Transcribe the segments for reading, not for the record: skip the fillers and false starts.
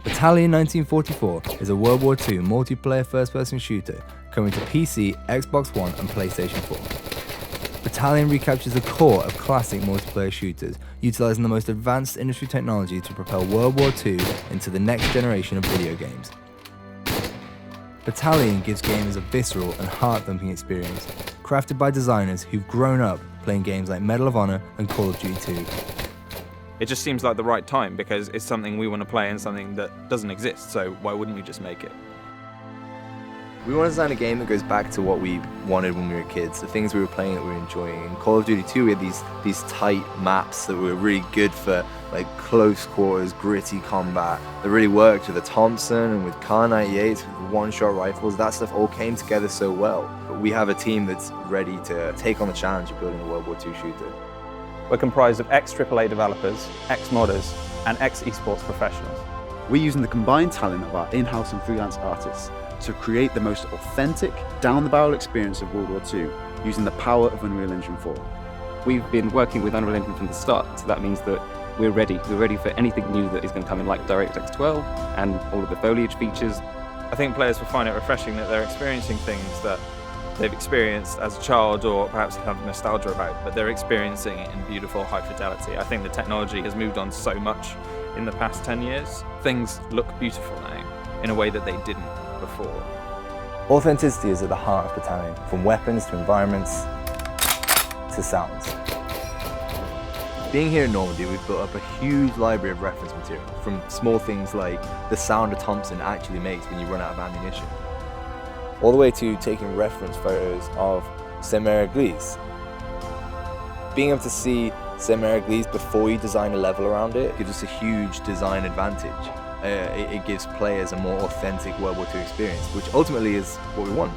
Battalion 1944 is a World War II multiplayer first-person shooter coming to PC, Xbox One and PlayStation 4. Battalion recaptures the core of classic multiplayer shooters, utilising the most advanced industry technology to propel World War II into the next generation of video games. Battalion gives gamers a visceral and heart-thumping experience, crafted by designers who've grown up playing games like Medal of Honor and Call of Duty 2. It just seems like the right time because it's something we want to play and something that doesn't exist, so why wouldn't we just make it? We want to design a game that goes back to what we wanted when we were kids, the things we were playing that we were enjoying. In Call of Duty 2 we had these tight maps that were really good for like close quarters, gritty combat, that really worked with the Thompson and with Kar 98s, with one-shot rifles. That stuff all came together so well. But we have a team that's ready to take on the challenge of building a World War II shooter. We're comprised of ex-AAA developers, ex-modders, and ex-esports professionals. We're using the combined talent of our in-house and freelance artists to create the most authentic, down-the-barrel experience of World War II using the power of Unreal Engine 4. We've been working with Unreal Engine from the start, so that means that we're ready. We're ready for anything new that is going to come in, like DirectX 12 and all of the foliage features. I think players will find it refreshing that they're experiencing things that they've experienced as a child or perhaps have nostalgia about, but they're experiencing it in beautiful high fidelity. I think the technology has moved on so much in the past 10 years. Things look beautiful now in a way that they didn't before. Authenticity is at the heart of Battalion, from weapons to environments to sounds. Being here in Normandy, we've built up a huge library of reference material, from small things like the sound a Thompson actually makes when you run out of ammunition, all the way to taking reference photos of Saint-Mère-Église. Being able to see Saint-Mère-Église before you design a level around it gives us a huge design advantage. It gives players a more authentic World War II experience, which ultimately is what we want.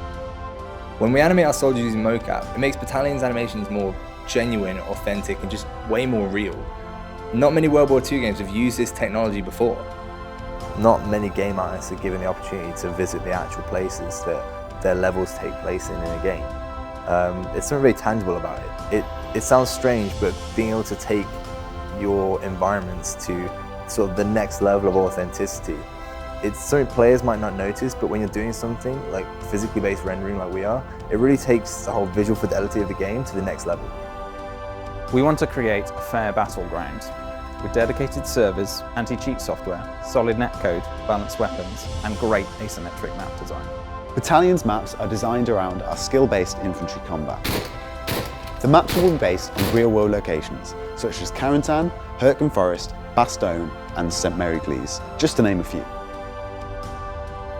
When we animate our soldiers using mocap, it makes Battalion's animations more genuine, authentic, and just way more real. Not many World War II games have used this technology before. Not many game artists are given the opportunity to visit the actual places that their levels take place in a game. It's something very tangible about it. It sounds strange, but being able to take your environments to sort of the next level of authenticity, it's something players might not notice, but when you're doing something like physically based rendering like we are, it really takes the whole visual fidelity of the game to the next level. We want to create a fair battleground with dedicated servers, anti-cheat software, solid netcode, balanced weapons, and great asymmetric map design. Battalion's maps are designed around our skill-based infantry combat. The maps will be based on real-world locations, such as Carentan, Hurtgen Forest, Bastogne, and Saint-Mère-Église, just to name a few.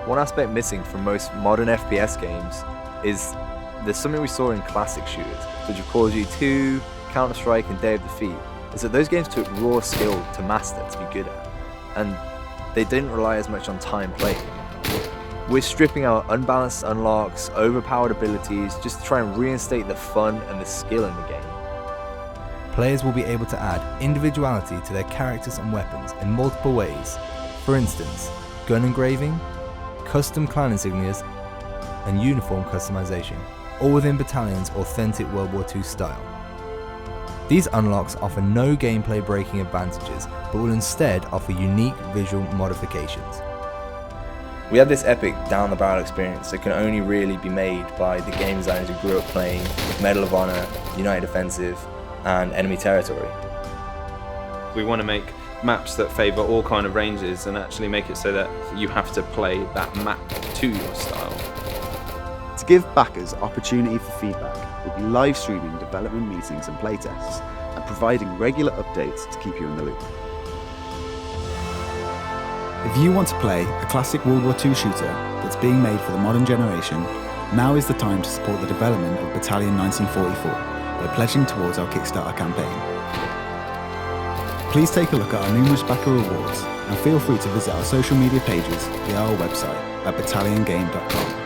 One aspect missing from most modern FPS games is there's something we saw in classic shooters, such as Call of Duty 2, Counter-Strike, and Day of Defeat, is that those games took raw skill to master, to be good at, and they didn't rely as much on time played. We're stripping out unbalanced unlocks, overpowered abilities, just to try and reinstate the fun and the skill in the game. Players will be able to add individuality to their characters and weapons in multiple ways. For instance, gun engraving, custom clan insignias, and uniform customization, all within Battalion's authentic World War II style. These unlocks offer no gameplay breaking advantages, but will instead offer unique visual modifications. We have this epic down-the-barrel experience that can only really be made by the game designers who grew up playing Medal of Honor, United Defensive, and Enemy Territory. We want to make maps that favour all kind of ranges and actually make it so that you have to play that map to your style. To give backers opportunity for feedback, we'll be live streaming development meetings and playtests, and providing regular updates to keep you in the loop. If you want to play a classic World War II shooter that's being made for the modern generation, now is the time to support the development of Battalion 1944 by pledging towards our Kickstarter campaign. Please take a look at our numerous backer rewards and feel free to visit our social media pages via our website at battalionGame.com.